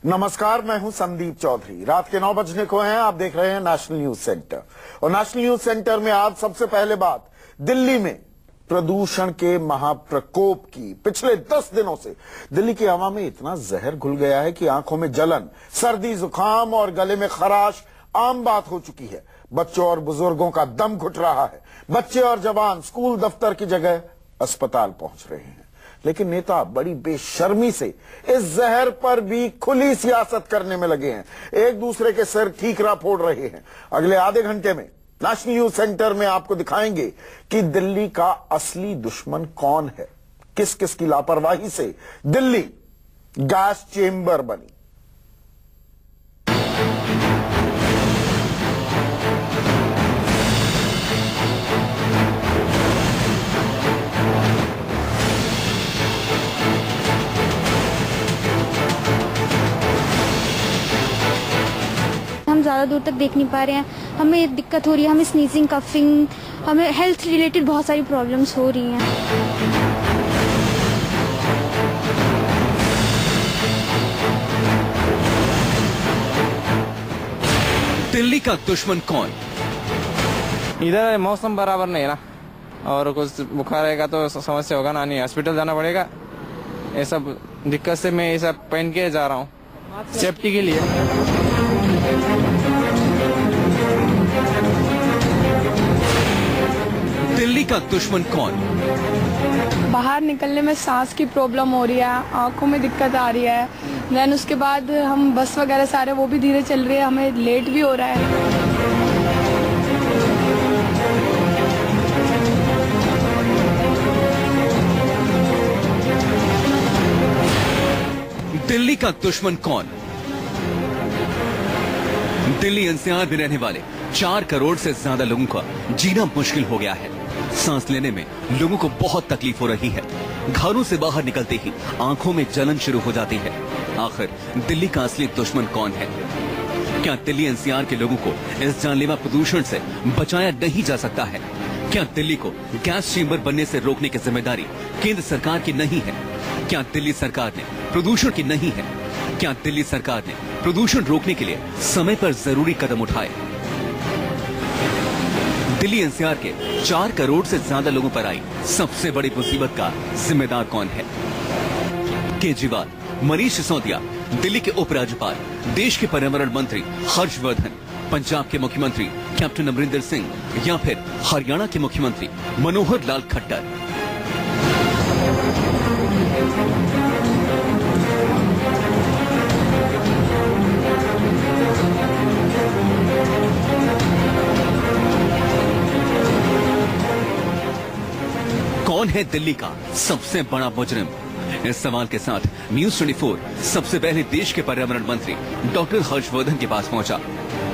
नमस्कार, मैं हूं संदीप चौधरी। रात के 9 बजने को हैं। आप देख रहे हैं नेशनल न्यूज सेंटर। और नेशनल न्यूज सेंटर में आज सबसे पहले बात दिल्ली में प्रदूषण के महाप्रकोप की। पिछले 10 दिनों से दिल्ली की हवा में इतना जहर घुल गया है कि आंखों में जलन, सर्दी, जुकाम और गले में खराश आम बात हो चुकी है। बच्चों और बुजुर्गों का दम घुट रहा है। बच्चे और जवान स्कूल दफ्तर की जगह अस्पताल पहुंच रहे हैं। लेकिन नेता बड़ी बेशर्मी से इस जहर पर भी खुली सियासत करने में लगे हैं। एक दूसरे के सिर ठीकरा फोड़ रहे हैं। अगले आधे घंटे में नेशनल न्यूज सेंटर में आपको दिखाएंगे कि दिल्ली का असली दुश्मन कौन है। किस किस की लापरवाही से दिल्ली गैस चेंबर बनी। हम ज़्यादा दूर तक देख नहीं पा रहे हैं, हमें दिक्कत हो रही है, हमें स्नीजिंग, कफिंग, हमें हेल्थ रिलेटेड बहुत सारी प्रॉब्लम्स हो रही हैं। दिल्ली का दुश्मन कौन? इधर मौसम बराबर नहीं है ना, और कुछ बुखार आएगा तो समस्या होगा ना, नहीं हॉस्पिटल जाना पड़ेगा। ये सब दिक्कत से मैं ये सब पहन के जा रहा हूँ सेफ्टी के लिए। दिल्ली का दुश्मन कौन? बाहर निकलने में सांस की प्रॉब्लम हो रही है, आंखों में दिक्कत आ रही है। देन उसके बाद हम बस वगैरह सारे वो भी धीरे चल रही है, हमें लेट भी हो रहा है। दिल्ली का दुश्मन कौन? दिल्ली एनसीआर में रहने वाले 4 करोड़ से ज्यादा लोगों का जीना मुश्किल हो गया है। सांस लेने में लोगों को बहुत तकलीफ हो रही है। घरों से बाहर निकलते ही आंखों में जलन शुरू हो जाती है। आखिर दिल्ली का असली दुश्मन कौन है? क्या दिल्ली एनसीआर के लोगों को इस जानलेवा प्रदूषण से बचाया नहीं जा सकता है? क्या दिल्ली को गैस चेंबर बनने से रोकने की जिम्मेदारी केंद्र सरकार की नहीं है? क्या दिल्ली सरकार ने प्रदूषण की नहीं है? क्या दिल्ली सरकार ने प्रदूषण रोकने के लिए समय पर जरूरी कदम उठाए? दिल्ली एनसीआर के 4 करोड़ से ज्यादा लोगों पर आई सबसे बड़ी मुसीबत का जिम्मेदार कौन है? केजरीवाल, मनीष सिसोदिया, दिल्ली के उपराज्यपाल, देश के पर्यावरण मंत्री हर्षवर्धन, पंजाब के मुख्यमंत्री कैप्टन अमरिंदर सिंह, या फिर हरियाणा के मुख्यमंत्री मनोहर लाल खट्टर। कौन है दिल्ली का सबसे बड़ा मुजरिम? इस सवाल के साथ न्यूज 24 सबसे पहले देश के पर्यावरण मंत्री डॉक्टर हर्षवर्धन के पास पहुंचा,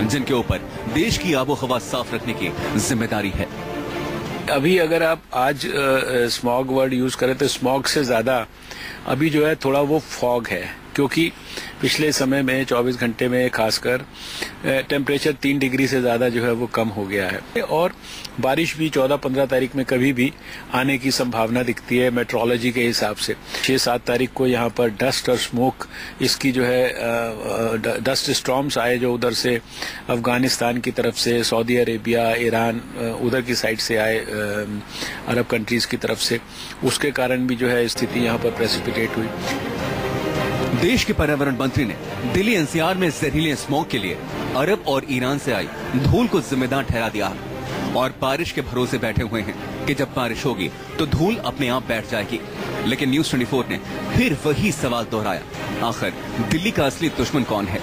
जिनके ऊपर देश की आबोहवा साफ रखने की जिम्मेदारी है। अभी अगर आप आज स्मॉग वर्ड यूज करें तो स्मॉग से ज्यादा अभी जो है थोड़ा वो फॉग है, क्योंकि पिछले समय में 24 घंटे में खासकर टेम्परेचर 3 डिग्री से ज्यादा जो है वो कम हो गया है। और बारिश भी 14-15 तारीख में कभी भी आने की संभावना दिखती है मेट्रोलॉजी के हिसाब से। 6-7 तारीख को यहाँ पर डस्ट और स्मोक, इसकी जो है डस्ट स्टॉर्म्स आए जो उधर से अफगानिस्तान की तरफ से, सऊदी अरेबिया, ईरान, उधर की साइड से आए, अरब कंट्रीज की तरफ से। उसके कारण भी जो है स्थिति यहाँ पर प्रेसिपिटेट हुई। देश के पर्यावरण मंत्री ने दिल्ली एनसीआर में जहरीले स्मॉग के लिए अरब और ईरान से आई धूल को जिम्मेदार ठहरा दिया और बारिश के भरोसे बैठे हुए हैं कि जब बारिश होगी तो धूल अपने आप बैठ जाएगी। लेकिन न्यूज 24 ने फिर वही सवाल दोहराया, आखिर दिल्ली का असली दुश्मन कौन है?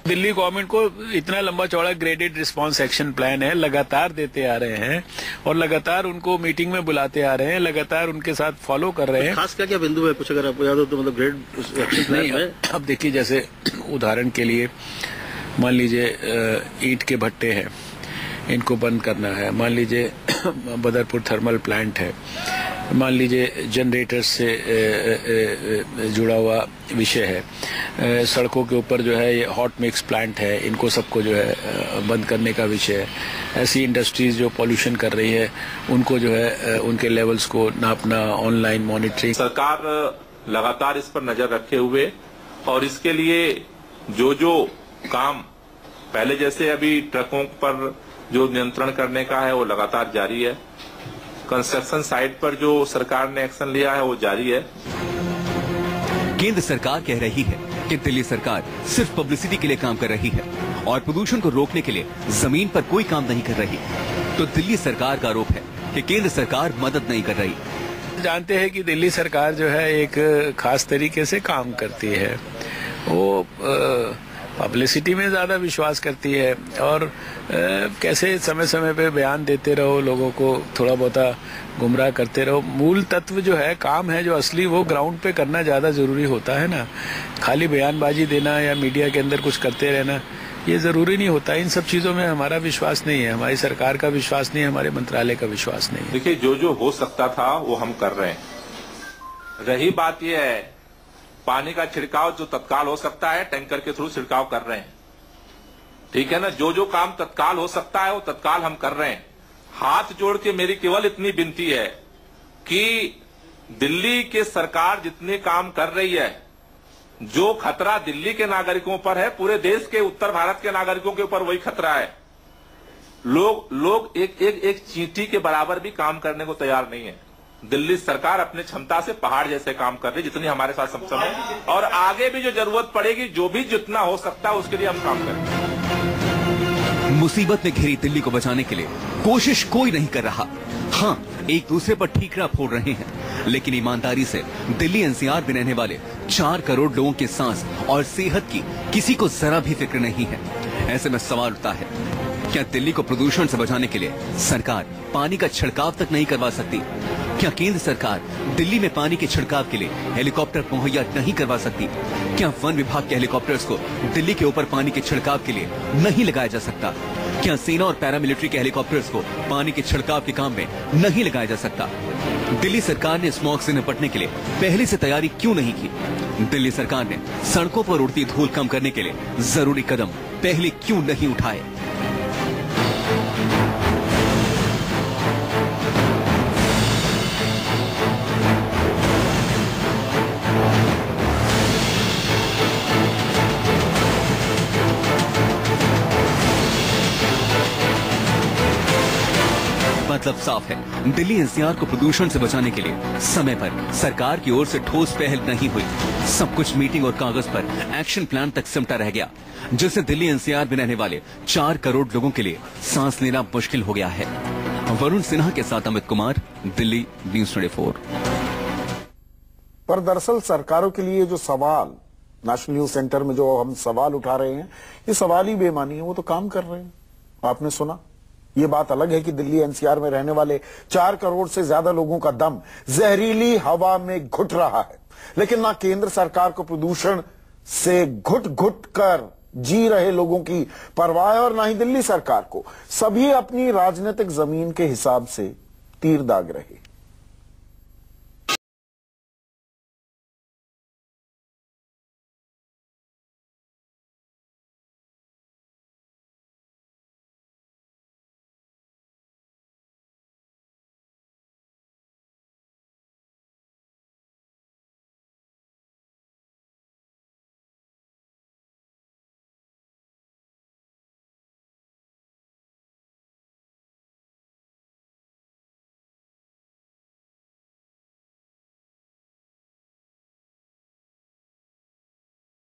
दिल्ली गवर्नमेंट को इतना लंबा चौड़ा ग्रेडेड रिस्पांस एक्शन प्लान है, लगातार देते आ रहे हैं और लगातार उनको मीटिंग में बुलाते आ रहे हैं, लगातार उनके साथ फॉलो कर रहे हैं। खास क्या क्या बिंदु है, कुछ अगर आपको याद हो तो, मतलब ग्रेड एक्शन प्लान में? अब देखिए, जैसे उदाहरण के लिए मान लीजिए ईंट के भट्टे हैं, इनको बंद करना है। मान लीजिए बदरपुर थर्मल प्लांट है, मान लीजिए जनरेटर से जुड़ा हुआ विषय है। सड़कों के ऊपर जो है ये हॉट मिक्स प्लांट है, इनको सबको जो है बंद करने का विषय है। ऐसी इंडस्ट्रीज जो पॉल्यूशन कर रही है उनको जो है उनके लेवल्स को नापना, ऑनलाइन मॉनिटरिंग। सरकार लगातार इस पर नजर रखे हुए और इसके लिए जो काम पहले जैसे अभी ट्रकों पर जो नियंत्रण करने का है वो लगातार जारी है। कंस्ट्रक्शन साइट पर जो सरकार ने एक्शन लिया है वो जारी है। केंद्र सरकार कह रही है कि दिल्ली सरकार सिर्फ पब्लिसिटी के लिए काम कर रही है और प्रदूषण को रोकने के लिए जमीन पर कोई काम नहीं कर रही। तो दिल्ली सरकार का आरोप है कि केंद्र सरकार मदद नहीं कर रही। जानते हैं कि दिल्ली सरकार जो है एक खास तरीके से काम करती है, वो पब्लिसिटी में ज्यादा विश्वास करती है और कैसे समय समय पे बयान देते रहो, लोगों को थोड़ा बहुता गुमराह करते रहो। मूल तत्व जो है, काम है जो असली, वो ग्राउंड पे करना ज्यादा जरूरी होता है ना। खाली बयानबाजी देना या मीडिया के अंदर कुछ करते रहना ये जरूरी नहीं होता। इन सब चीजों में हमारा विश्वास नहीं है, हमारी सरकार का विश्वास नहीं है, हमारे मंत्रालय का विश्वास नहीं है। देखिए, जो हो सकता था वो हम कर रहे हैं। रही बात यह है, पानी का छिड़काव जो तत्काल हो सकता है टैंकर के थ्रू छिड़काव कर रहे हैं, ठीक है ना। जो काम तत्काल हो सकता है वो तत्काल हम कर रहे हैं। हाथ जोड़ के मेरी केवल इतनी विनती है कि दिल्ली के सरकार जितने काम कर रही है, जो खतरा दिल्ली के नागरिकों पर है, पूरे देश के, उत्तर भारत के नागरिकों के ऊपर वही खतरा है। लोग एक चींटी के बराबर भी काम करने को तैयार नहीं है। दिल्ली सरकार अपने क्षमता से पहाड़ जैसे काम कर रही है, जितनी हमारे साथ सक्षम है, और आगे भी जो जरूरत पड़ेगी, जो भी जितना हो सकता है उसके लिए हम काम करेंगे। मुसीबत में घिरी दिल्ली को बचाने के लिए कोशिश कोई नहीं कर रहा। हाँ, एक दूसरे पर ठीकरा फोड़ रहे हैं, लेकिन ईमानदारी से दिल्ली एनसीआर में रहने वाले 4 करोड़ लोगों के सांस और सेहत की किसी को जरा भी फिक्र नहीं है। ऐसे में सवाल उठता है, क्या दिल्ली को प्रदूषण से बचाने के लिए सरकार पानी का छिड़काव तक नहीं करवा सकती? क्या केंद्र सरकार दिल्ली में पानी के छिड़काव के लिए हेलीकॉप्टर मुहैया नहीं करवा सकती? क्या वन विभाग के हेलीकॉप्टर्स को दिल्ली के ऊपर पानी के छिड़काव के लिए नहीं लगाया जा सकता? क्या सेना और पैरामिलिट्री के हेलीकॉप्टर्स को पानी के छिड़काव के काम में नहीं लगाया जा सकता? दिल्ली सरकार ने स्मॉग से निपटने के लिए पहले से तैयारी क्यों नहीं की? दिल्ली सरकार ने सड़कों पर उड़ती धूल कम करने के लिए जरूरी कदम पहले क्यों नहीं उठाए? मतलब साफ है, दिल्ली एनसीआर को प्रदूषण से बचाने के लिए समय पर सरकार की ओर से ठोस पहल नहीं हुई। सब कुछ मीटिंग और कागज पर एक्शन प्लान तक सिमटा रह गया, जिससे दिल्ली एनसीआर में रहने वाले 4 करोड़ लोगों के लिए सांस लेना मुश्किल हो गया है। वरुण सिन्हा के साथ अमित कुमार, दिल्ली न्यूज़ 24। पर दरअसल सरकारों के लिए जो सवाल नेशनल न्यूज सेंटर में जो हम सवाल उठा रहे हैं, ये सवाल ही बेमानी है। वो तो काम कर रहे हैं, आपने सुना। ये बात अलग है कि दिल्ली एनसीआर में रहने वाले 4 करोड़ से ज्यादा लोगों का दम जहरीली हवा में घुट रहा है, लेकिन ना केंद्र सरकार को प्रदूषण से घुट घुट कर जी रहे लोगों की परवाह है, और ना ही दिल्ली सरकार को। सभी अपनी राजनीतिक जमीन के हिसाब से तीर दाग रहे।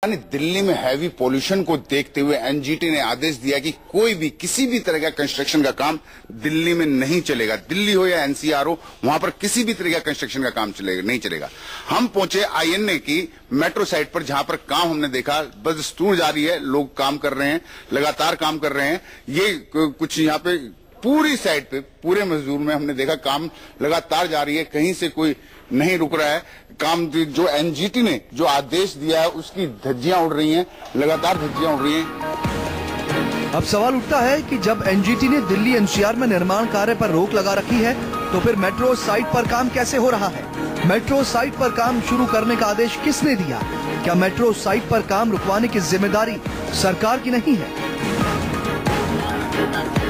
दिल्ली में हैवी पोल्यूशन को देखते हुए एनजीटी ने आदेश दिया कि कोई भी किसी भी तरह का कंस्ट्रक्शन का काम दिल्ली में नहीं चलेगा। दिल्ली हो या एनसीआर हो, वहां पर किसी भी तरह का कंस्ट्रक्शन का काम नहीं चलेगा। हम पहुंचे आईएनए की मेट्रो साइट पर, जहां पर काम हमने देखा बदस्तूर जारी है। लोग काम कर रहे हैं, लगातार काम कर रहे हैं। ये कुछ यहाँ पे पूरी साइड पे, पूरे मजदूर में हमने देखा काम लगातार जारी है, कहीं से कोई नहीं रुक रहा है काम। जो एनजीटी ने जो आदेश दिया है उसकी धज्जियां उड़ रही हैं, लगातार धज्जियां उड़ रही हैं। अब सवाल उठता है कि जब एनजीटी ने दिल्ली एनसीआर में निर्माण कार्य पर रोक लगा रखी है, तो फिर मेट्रो साइट पर काम कैसे हो रहा है? मेट्रो साइट पर काम शुरू करने का आदेश किसने दिया? क्या मेट्रो साइट पर काम रुकवाने की जिम्मेदारी सरकार की नहीं है?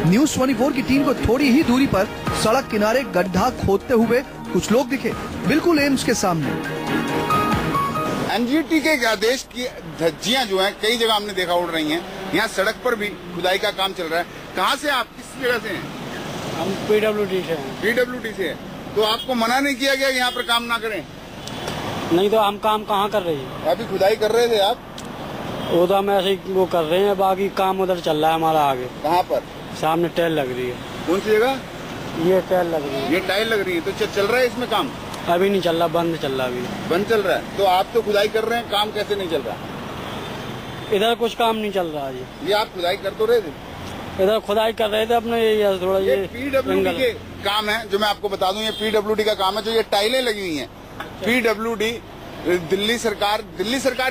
न्यूज़ 24 की टीम को थोड़ी ही दूरी पर सड़क किनारे गड्ढा खोदते हुए कुछ लोग दिखे, बिल्कुल एम्स के सामने। एनजीटी के आदेश की धज्जियां जो हैं कई जगह हमने देखा उड़ रही हैं। यहाँ सड़क पर भी खुदाई का काम चल रहा है। कहाँ से आप, किस जगह से हैं? हम पीडब्ल्यूडी से हैं। पीडब्ल्यूडी से है। तो आपको मना नहीं किया गया यहाँ पर काम ना करें? नहीं तो हम काम कहाँ कर रहे हैं? अभी खुदाई कर रहे थे आप? वो तो हम ऐसे वो कर रहे हैं, बाकी काम उधर चल रहा है हमारा आगे। कहाँ पर? सामने टाइल लग रही है। कौन सी जगह? ये टाइल लग रही है। ये टाइल लग रही है। तो चल रहा है इसमें काम? अभी नहीं चल रहा, बंद चल रहा। अभी बंद चल रहा है। तो आप तो खुदाई कर रहे हैं, काम कैसे नहीं चल रहा? इधर कुछ काम नहीं चल रहा जी। ये आप खुदाई कर तो रहे थे? इधर खुदाई कर रहे थे अपने, ये थोड़ा ये पीडब्ल्यूडी के काम है जो मैं आपको बता दूं। ये पीडब्ल्यूडी का काम है। जो ये टाइलें लगी हुई हैं, पीडब्ल्यूडी दिल्ली सरकार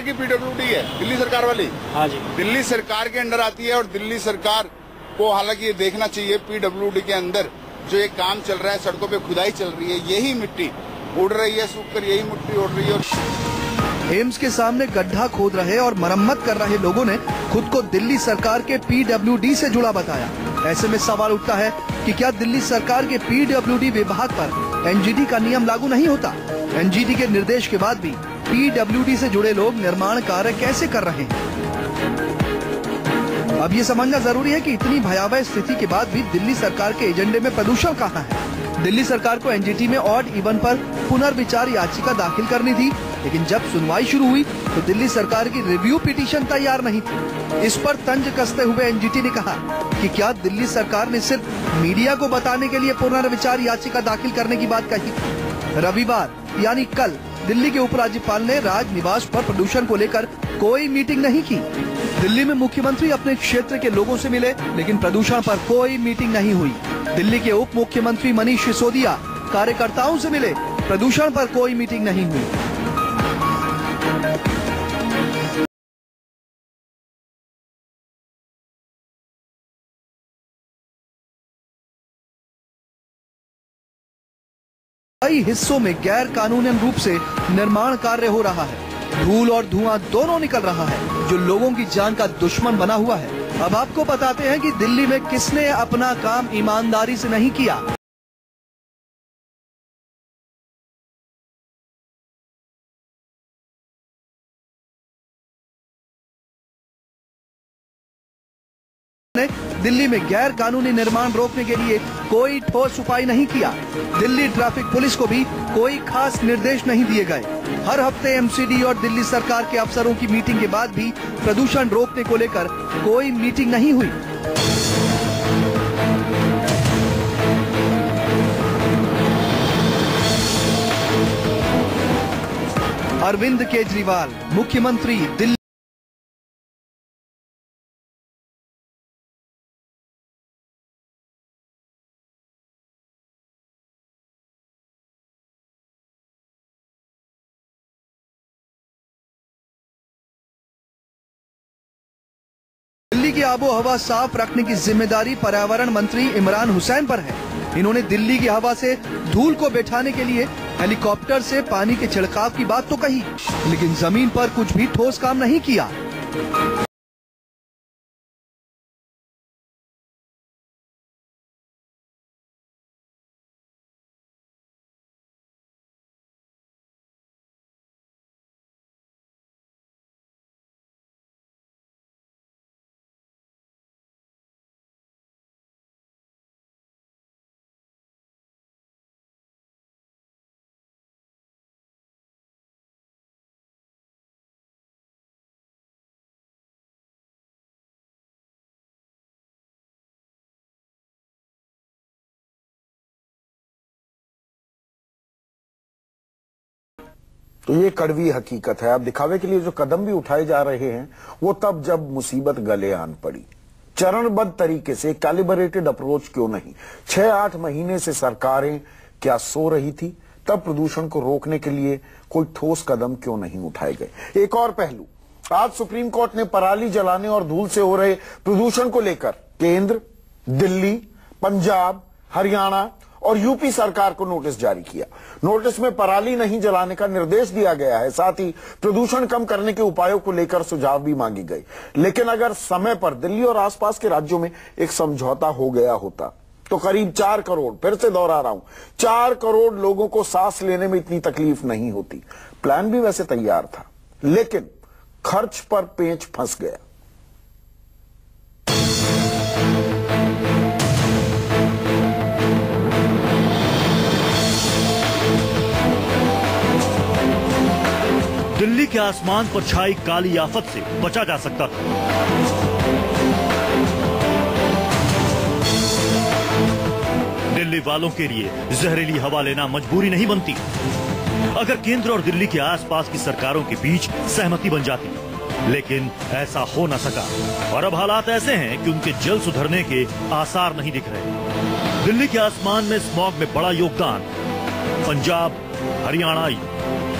की पीडब्ल्यूडी है, दिल्ली सरकार वाली। हाँ जी, दिल्ली सरकार के अंडर आती है। और दिल्ली सरकार को हालांकि ये देखना चाहिए, पीडब्ल्यूडी के अंदर जो ये काम चल रहा है, सड़कों पे खुदाई चल रही है, यही मिट्टी उड़ रही है, सूख कर यही मिट्टी उड़ रही है। एम्स के सामने गड्ढा खोद रहे और मरम्मत कर रहे लोगों ने खुद को दिल्ली सरकार के पीडब्ल्यूडी से जुड़ा बताया। ऐसे में सवाल उठता है कि क्या दिल्ली सरकार के पीडब्ल्यूडी विभाग पर एनजीटी का नियम लागू नहीं होता? एनजीटी के निर्देश के बाद भी पीडब्ल्यूडी से जुड़े लोग निर्माण कार्य कैसे कर रहे हैं? अब ये समझना जरूरी है कि इतनी भयावह स्थिति के बाद भी दिल्ली सरकार के एजेंडे में प्रदूषण कहाँ है। दिल्ली सरकार को एनजीटी में ऑड इवन पर पुनर्विचार याचिका दाखिल करनी थी, लेकिन जब सुनवाई शुरू हुई तो दिल्ली सरकार की रिव्यू पिटीशन तैयार नहीं थी। इस पर तंज कसते हुए एनजीटी ने कहा कि क्या दिल्ली सरकार ने सिर्फ मीडिया को बताने के लिए पुनर्विचार याचिका दाखिल करने की बात कही? रविवार यानी कल दिल्ली के उपराज्यपाल ने राजनिवास पर प्रदूषण को लेकर कोई मीटिंग नहीं की। दिल्ली में मुख्यमंत्री अपने क्षेत्र के लोगों से मिले, लेकिन प्रदूषण पर कोई मीटिंग नहीं हुई। दिल्ली के उप मुख्यमंत्री मनीष सिसोदिया कार्यकर्ताओं से मिले, प्रदूषण पर कोई मीटिंग नहीं हुई। कई हिस्सों में गैर कानूनी रूप से निर्माण कार्य हो रहा है। धूल और धुआं दोनों निकल रहा है, जो लोगों की जान का दुश्मन बना हुआ है। अब आपको बताते हैं कि दिल्ली में किसने अपना काम ईमानदारी से नहीं किया। दिल्ली में गैर कानूनी निर्माण रोकने के लिए कोई ठोस उपाय नहीं किया। दिल्ली ट्रैफिक पुलिस को भी कोई खास निर्देश नहीं दिए गए। हर हफ्ते एमसीडी और दिल्ली सरकार के अफसरों की मीटिंग के बाद भी प्रदूषण रोकने को लेकर कोई मीटिंग नहीं हुई। अरविंद केजरीवाल मुख्यमंत्री दिल्ली। दिल्ली की आबो हवा साफ रखने की जिम्मेदारी पर्यावरण मंत्री इमरान हुसैन पर है। इन्होंने दिल्ली की हवा से धूल को बैठाने के लिए हेलीकॉप्टर से पानी के छिड़काव की बात तो कही, लेकिन जमीन पर कुछ भी ठोस काम नहीं किया। तो ये कड़वी हकीकत है। अब दिखावे के लिए जो कदम भी उठाए जा रहे हैं वो तब जब मुसीबत गले आन पड़ी। चरणबद्ध तरीके से कैलिब्रेटेड अप्रोच क्यों नहीं? 6-8 महीने से सरकारें क्या सो रही थी? तब प्रदूषण को रोकने के लिए कोई ठोस कदम क्यों नहीं उठाए गए? एक और पहलू, आज सुप्रीम कोर्ट ने पराली जलाने और धूल से हो रहे प्रदूषण को लेकर केंद्र, दिल्ली, पंजाब, हरियाणा और यूपी सरकार को नोटिस जारी किया। नोटिस में पराली नहीं जलाने का निर्देश दिया गया है, साथ ही प्रदूषण कम करने के उपायों को लेकर सुझाव भी मांगे गए। लेकिन अगर समय पर दिल्ली और आसपास के राज्यों में एक समझौता हो गया होता तो करीब 4 करोड़, फिर से दोहरा रहा हूं, 4 करोड़ लोगों को सांस लेने में इतनी तकलीफ नहीं होती। प्लान भी वैसे तैयार था, लेकिन खर्च पर पेंच फंस गया। दिल्ली के आसमान पर छाई काली आफत से बचा जा सकता था। दिल्ली वालों के लिए जहरीली हवा लेना मजबूरी नहीं बनती अगर केंद्र और दिल्ली के आसपास की सरकारों के बीच सहमति बन जाती, लेकिन ऐसा हो न सका और अब हालात ऐसे हैं कि उनके जल्द सुधरने के आसार नहीं दिख रहे। दिल्ली के आसमान में स्मॉग में बड़ा योगदान पंजाब, हरियाणा,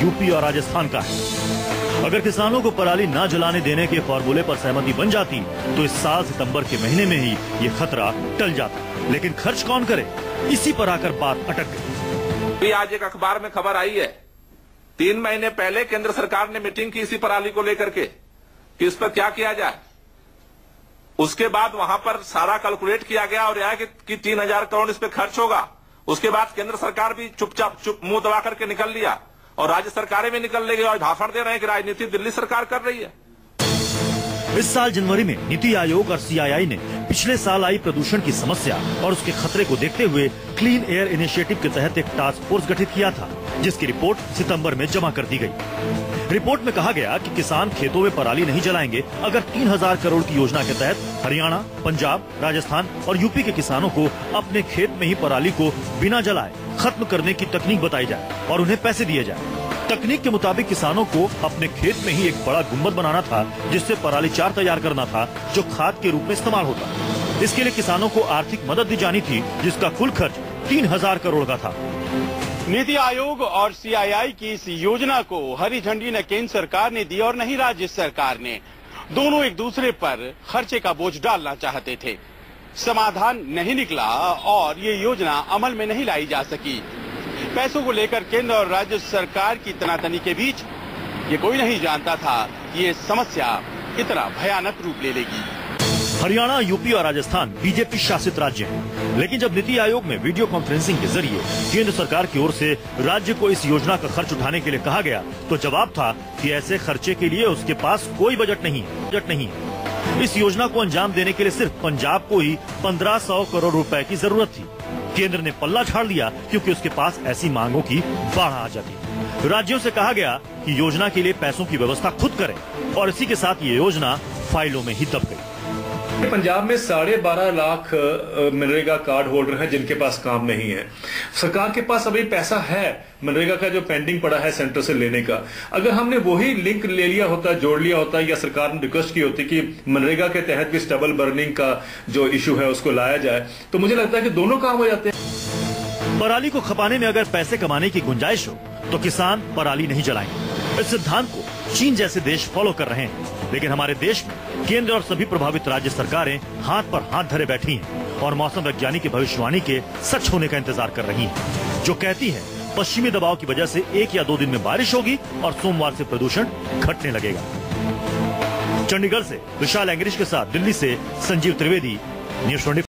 यूपी और राजस्थान का है। अगर किसानों को पराली न जलाने देने के फॉर्मूले पर सहमति बन जाती तो इस साल सितंबर के महीने में ही ये खतरा टल जाता, लेकिन खर्च कौन करे, इसी पर आकर बात अटक गई। आज एक अखबार में खबर आई है, 3 महीने पहले केंद्र सरकार ने मीटिंग की इसी पराली को लेकर के कि इस पर क्या किया जाए। उसके बाद वहां पर सारा कैलकुलेट किया गया और यह कि 3000 करोड़ इस पर खर्च होगा। उसके बाद केंद्र सरकार भी चुपचाप मुंह दबा करके निकल लिया और राज्य सरकारें भी निकल गई और भाषण दे रहे हैं कि राजनीति दिल्ली सरकार कर रही है। इस साल जनवरी में नीति आयोग और सीआईआई ने पिछले साल आई प्रदूषण की समस्या और उसके खतरे को देखते हुए क्लीन एयर इनिशिएटिव के तहत एक टास्क फोर्स गठित किया था, जिसकी रिपोर्ट सितंबर में जमा कर दी गई। रिपोर्ट में कहा गया कि किसान खेतों में पराली नहीं जलाएंगे अगर 3000 करोड़ की योजना के तहत हरियाणा, पंजाब, राजस्थान और यूपी के किसानों को अपने खेत में ही पराली को बिना जलाए खत्म करने की तकनीक बताई जाए और उन्हें पैसे दिए जाए। तकनीक के मुताबिक किसानों को अपने खेत में ही एक बड़ा गुंबद बनाना था जिससे पराली चार तैयार करना था जो खाद के रूप में इस्तेमाल होता। इसके लिए किसानों को आर्थिक मदद दी जानी थी जिसका कुल खर्च 3000 करोड़ का था। नीति आयोग और सीआईआई की इस योजना को हरी झंडी न केंद्र सरकार ने दी और न ही राज्य सरकार ने। दोनों एक दूसरे पर खर्चे का बोझ डालना चाहते थे। समाधान नहीं निकला और ये योजना अमल में नहीं लाई जा सकी। पैसों को लेकर केंद्र और राज्य सरकार की तनातनी के बीच ये कोई नहीं जानता था कि ये समस्या इतना भयानक रूप ले लेगी। हरियाणा, यूपी और राजस्थान बीजेपी शासित राज्य हैं, लेकिन जब नीति आयोग में वीडियो कॉन्फ्रेंसिंग के जरिए केंद्र सरकार की ओर से राज्य को इस योजना का खर्च उठाने के लिए कहा गया तो जवाब था कि ऐसे खर्चे के लिए उसके पास कोई बजट नहीं है। इस योजना को अंजाम देने के लिए सिर्फ पंजाब को ही 1500 करोड़ रुपए की जरूरत थी। केंद्र ने पल्ला झाड़ लिया क्योंकि उसके पास ऐसी मांगों की बाढ़ आ जाती। राज्यों से कहा गया कि योजना के लिए पैसों की व्यवस्था खुद करें और इसी के साथ ये योजना फाइलों में ही दब गई। पंजाब में 12.5 लाख मनरेगा कार्ड होल्डर हैं जिनके पास काम नहीं है। सरकार के पास अभी पैसा है मनरेगा का जो पेंडिंग पड़ा है सेंटर से लेने का। अगर हमने वही लिंक ले लिया होता, जोड़ लिया होता या सरकार ने रिक्वेस्ट की होती कि मनरेगा के तहत भी स्टबल बर्निंग का जो इशू है उसको लाया जाए तो मुझे लगता है कि दोनों काम हो जाते हैं। पराली को खपाने में अगर पैसे कमाने की गुंजाइश हो तो किसान पराली नहीं जलाएंगे। इस सिद्धांत को चीन जैसे देश फॉलो कर रहे हैं, लेकिन हमारे देश में केंद्र और सभी प्रभावित राज्य सरकारें हाथ पर हाथ धरे बैठी हैं और मौसम वैज्ञानिक की भविष्यवाणी के सच होने का इंतजार कर रही हैं, जो कहती है पश्चिमी दबाव की वजह से 1 या 2 दिन में बारिश होगी और सोमवार से प्रदूषण घटने लगेगा। चंडीगढ़ से विशाल एंग्रिश के साथ दिल्ली से संजीव त्रिवेदी, न्यूज़ 24।